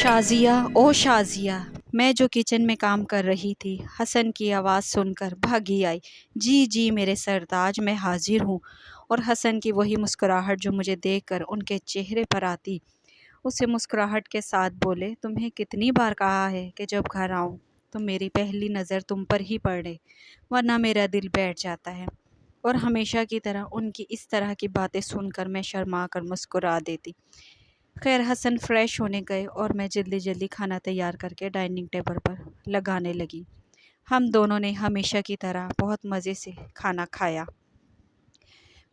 شازیہ او شازیہ، میں جو کچن میں کام کر رہی تھی حسن کی آواز سن کر بھاگی آئی۔ جی جی میرے سرتاج، میں حاضر ہوں۔ اور حسن کی وہی مسکراہٹ جو مجھے دیکھ کر ان کے چہرے پر آتی، اسے مسکراہٹ کے ساتھ بولے، تمہیں کتنی بار کہا ہے کہ جب گھر آؤں تو میری پہلی نظر تم پر ہی پڑے، ورنہ میرا دل بیٹھ جاتا ہے۔ اور ہمیشہ کی طرح ان کی اس طرح کی باتیں سن کر میں شرما کر مسکرا دیتی۔ خیر حسن فریش ہونے گئے اور میں جلدی جلدی کھانا تیار کر کے ڈائننگ ٹیبل پر لگانے لگی۔ ہم دونوں نے ہمیشہ کی طرح بہت مزے سے کھانا کھایا۔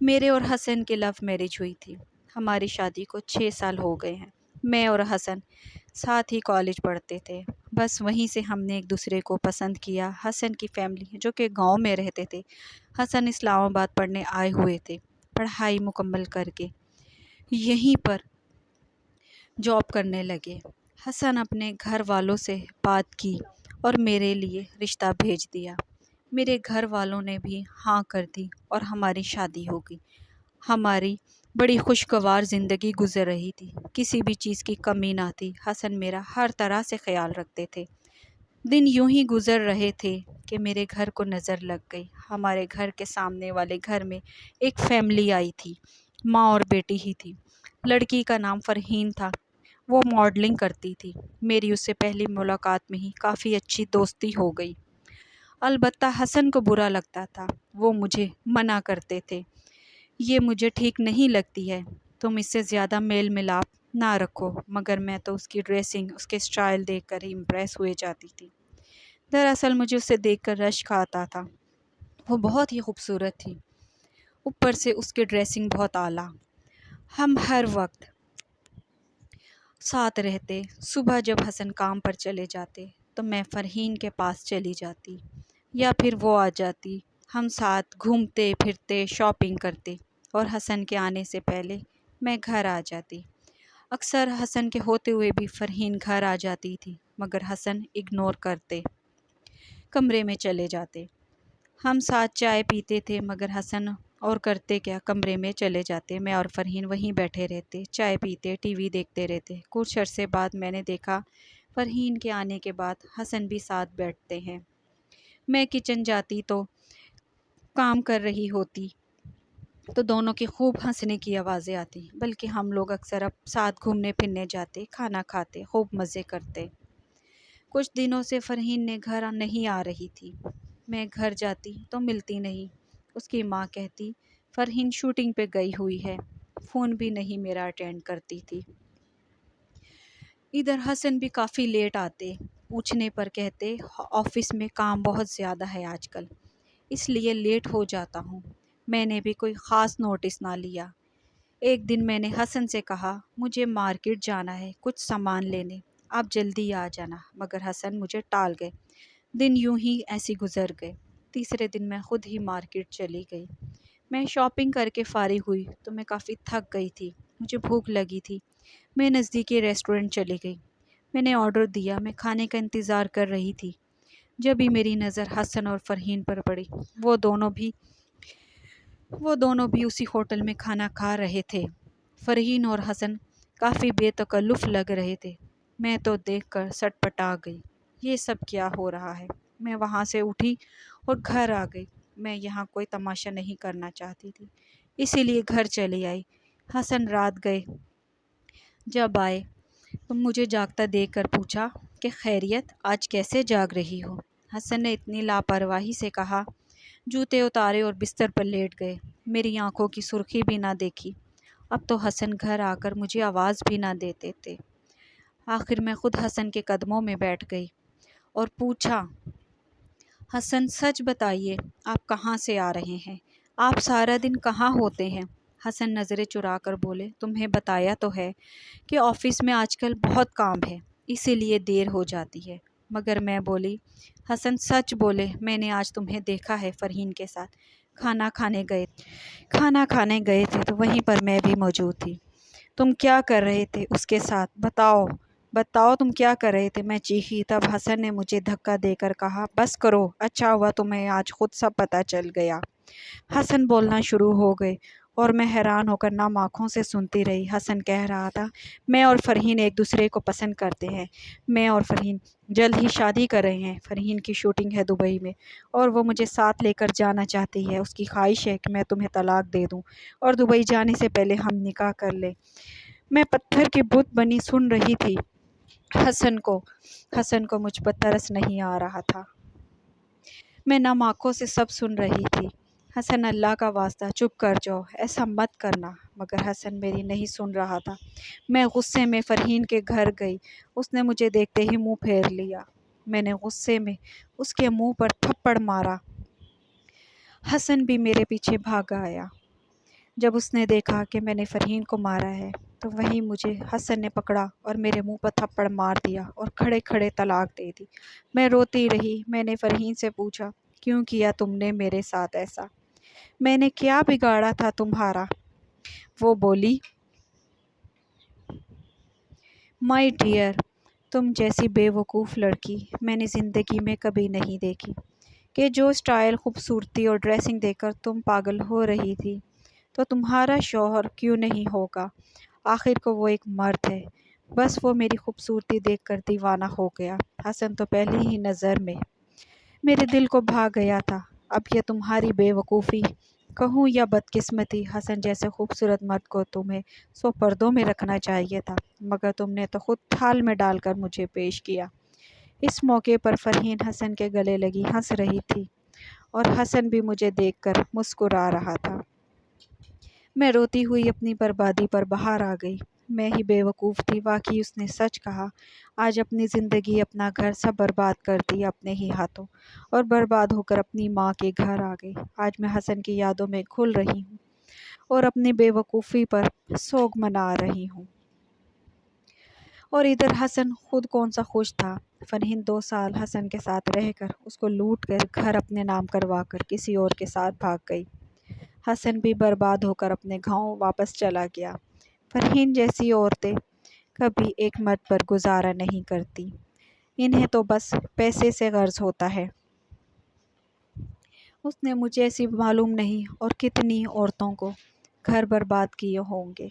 میرے اور حسن کی لو میرج ہوئی تھی۔ ہماری شادی کو 6 سال ہو گئے ہیں۔ میں اور حسن ساتھ ہی کالج پڑھتے تھے، بس وہیں سے ہم نے ایک دوسرے کو پسند کیا۔ حسن کی فیملی جو کہ گاؤں میں رہتے تھے، حسن اسلام آباد پڑھنے آئے ہوئے تھے۔ پڑھائی مکمل کر کے یہیں پر جاب کرنے لگے۔ حسن اپنے گھر والوں سے بات کی اور میرے لیے رشتہ بھیج دیا۔ میرے گھر والوں نے بھی ہاں کر دی اور ہماری شادی ہو گئی۔ ہماری بڑی خوشگوار زندگی گزر رہی تھی، کسی بھی چیز کی کمی نہ تھی۔ حسن میرا ہر طرح سے خیال رکھتے تھے۔ دن یوں ہی گزر رہے تھے کہ میرے گھر کو نظر لگ گئی۔ ہمارے گھر کے سامنے والے گھر میں ایک فیملی آئی تھی، ماں اور بیٹی ہی تھی۔ لڑکی کا نام فرحین تھا، وہ ماڈلنگ کرتی تھی۔ میری اس سے پہلی ملاقات میں ہی کافی اچھی دوستی ہو گئی۔ البتہ حسن کو برا لگتا تھا، وہ مجھے منع کرتے تھے، یہ مجھے ٹھیک نہیں لگتی ہے، تم اس سے زیادہ میل ملاپ نہ رکھو، مگر میں تو اس کی ڈریسنگ، اس کے سٹائل دیکھ کر ہی امپریس ہوئے جاتی تھی۔ دراصل مجھے اسے دیکھ کر رشک آتا تھا، وہ بہت ہی خوبصورت تھی، اوپر سے اس کی ڈریسنگ بہت اعلیٰ۔ ہم ہر وقت ساتھ رہتے۔ صبح جب حسن کام پر چلے جاتے تو میں فرحین کے پاس چلی جاتی یا پھر وہ آ جاتی۔ ہم ساتھ گھومتے پھرتے، شاپنگ کرتے اور حسن کے آنے سے پہلے میں گھر آ جاتی۔ اکثر حسن کے ہوتے ہوئے بھی فرحین گھر آ جاتی تھی، مگر حسن اگنور کرتے، کمرے میں چلے جاتے۔ ہم ساتھ چائے پیتے تھے، مگر حسن اور کرتے کیا، کمرے میں چلے جاتے۔ میں اور فرحین وہیں بیٹھے رہتے، چائے پیتے، ٹی وی دیکھتے رہتے۔ کچھ عرصے بعد میں نے دیکھا فرحین کے آنے کے بعد حسن بھی ساتھ بیٹھتے ہیں۔ میں کچن جاتی تو کام کر رہی ہوتی تو دونوں کی خوب ہنسنے کی آوازیں آتی، بلکہ ہم لوگ اکثر اب ساتھ گھومنے پھرنے جاتے، کھانا کھاتے، خوب مزے کرتے۔ کچھ دنوں سے فرحین نے گھر نہیں آ رہی تھی۔ میں گھر جاتی تو ملتی نہیں۔ اس کی ماں کہتی فرحین شوٹنگ پہ گئی ہوئی ہے، فون بھی نہیں میرا اٹینڈ کرتی تھی۔ ادھر حسن بھی کافی لیٹ آتے، پوچھنے پر کہتے آفس میں کام بہت زیادہ ہے آج کل، اس لیے لیٹ ہو جاتا ہوں۔ میں نے بھی کوئی خاص نوٹس نہ لیا۔ ایک دن میں نے حسن سے کہا مجھے مارکیٹ جانا ہے کچھ سامان لینے، آپ جلدی آ جانا، مگر حسن مجھے ٹال گئے۔ دن یوں ہی ایسے گزر گئے۔ تیسرے دن میں خود ہی مارکیٹ چلی گئی۔ میں شاپنگ کر کے فارغ ہوئی تو میں کافی تھک گئی تھی، مجھے بھوک لگی تھی۔ میں نزدیکی ریسٹورنٹ چلی گئی، میں نے آرڈر دیا، میں کھانے کا انتظار کر رہی تھی۔ جب ہی میری نظر حسن اور فرحین پر پڑی، وہ دونوں بھی اسی ہوٹل میں کھانا کھا رہے تھے۔ فرحین اور حسن کافی بے تکلف لگ رہے تھے۔ میں تو دیکھ کر سٹ پٹا گئی، یہ سب کیا ہو رہا ہے۔ میں وہاں سے اٹھی اور گھر آ گئی۔ میں یہاں کوئی تماشا نہیں کرنا چاہتی تھی، اسی لیے گھر چلی آئی۔ حسن رات گئے، جب آئے تو مجھے جاگتا دیکھ کر پوچھا کہ خیریت، آج کیسے جاگ رہی ہو؟ حسن نے اتنی لاپرواہی سے کہا، جوتے اتارے اور بستر پر لیٹ گئے، میری آنکھوں کی سرخی بھی نہ دیکھی۔ اب تو حسن گھر آ کر مجھے آواز بھی نہ دیتے تھے۔ آخر میں خود حسن کے قدموں میں بیٹھ گئی اور پوچھا، حسن سچ بتائیے، آپ کہاں سے آ رہے ہیں؟ آپ سارا دن کہاں ہوتے ہیں؟ حسن نظریں چرا کر بولے، تمہیں بتایا تو ہے کہ آفس میں آج کل بہت کام ہے، اسی لیے دیر ہو جاتی ہے۔ مگر میں بولی، حسن سچ بولے، میں نے آج تمہیں دیکھا ہے فرحین کے ساتھ، کھانا کھانے گئے تھے تو وہیں پر میں بھی موجود تھی۔ تم کیا کر رہے تھے اس کے ساتھ؟ بتاؤ تم کیا کر رہے تھے؟ میں چیخی۔ تب حسن نے مجھے دھکا دے کر کہا، بس کرو، اچھا ہوا تمہیں آج خود سب پتہ چل گیا۔ حسن بولنا شروع ہو گئے اور میں حیران ہو کر نم آنکھوں سے سنتی رہی۔ حسن کہہ رہا تھا، میں اور فرحین ایک دوسرے کو پسند کرتے ہیں، میں اور فرحین جلد ہی شادی کر رہے ہیں، فرحین کی شوٹنگ ہے دبئی میں اور وہ مجھے ساتھ لے کر جانا چاہتی ہے، اس کی خواہش ہے کہ میں تمہیں طلاق دے دوں اور دبئی جانے سے پہلے ہم نکاح کر لیں۔ میں پتھر کی بت بنی سن رہی تھی۔ حسن کو مجھ پر ترس نہیں آ رہا تھا۔ میں نم آنکھوں سے سب سن رہی تھی۔ حسن، اللہ کا واسطہ چپ کر جاؤ، ایسا مت کرنا، مگر حسن میری نہیں سن رہا تھا۔ میں غصے میں فرحین کے گھر گئی، اس نے مجھے دیکھتے ہی منہ پھیر لیا۔ میں نے غصے میں اس کے منہ پر تھپڑ مارا۔ حسن بھی میرے پیچھے بھاگ آیا۔ جب اس نے دیکھا کہ میں نے فرحین کو مارا ہے تو وہیں مجھے حسن نے پکڑا اور میرے منہ پر تھپڑ مار دیا اور کھڑے کھڑے طلاق دے دی۔ میں روتی رہی۔ میں نے فرحین سے پوچھا، کیوں کیا تم نے میرے ساتھ ایسا؟ میں نے کیا بگاڑا تھا تمہارا؟ وہ بولی، مائی ڈیئر، تم جیسی بے وقوف لڑکی میں نے زندگی میں کبھی نہیں دیکھی کہ جو سٹائل، خوبصورتی اور ڈریسنگ دیکھ کر تم پاگل ہو رہی تھی تو تمہارا شوہر کیوں نہیں ہوگا؟ آخر کو وہ ایک مرد ہے، بس وہ میری خوبصورتی دیکھ کر دیوانہ ہو گیا۔ حسن تو پہلی ہی نظر میں میرے دل کو بھا گیا تھا۔ اب یہ تمہاری بے وقوفی کہوں یا بدقسمتی، حسن جیسے خوبصورت مرد کو تمہیں 100 پردوں میں رکھنا چاہیے تھا، مگر تم نے تو خود تھال میں ڈال کر مجھے پیش کیا۔ اس موقع پر فرحین حسن کے گلے لگی ہنس رہی تھی اور حسن بھی مجھے دیکھ کر مسکرا رہا تھا۔ میں روتی ہوئی اپنی بربادی پر باہر آ گئی۔ میں ہی بے وقوف تھی، واقعی اس نے سچ کہا۔ آج اپنی زندگی، اپنا گھر سب برباد کر دیا اپنے ہی ہاتھوں، اور برباد ہو کر اپنی ماں کے گھر آ گئی۔ آج میں حسن کی یادوں میں گھل رہی ہوں اور اپنی بے وقوفی پر سوگ منا رہی ہوں۔ اور ادھر حسن خود کون سا خوش تھا۔ فرحین 2 سال حسن کے ساتھ رہ کر، اس کو لوٹ کر، گھر اپنے نام کروا کر کسی اور کے ساتھ بھاگ گئی۔ حسن بھی برباد ہو کر اپنے گاؤں واپس چلا گیا۔ فرحین جیسی عورتیں کبھی ایک مرد پر گزارا نہیں کرتی، انہیں تو بس پیسے سے غرض ہوتا ہے۔ اس نے مجھے ایسی معلوم نہیں اور کتنی عورتوں کو گھر برباد کیے ہوں گے۔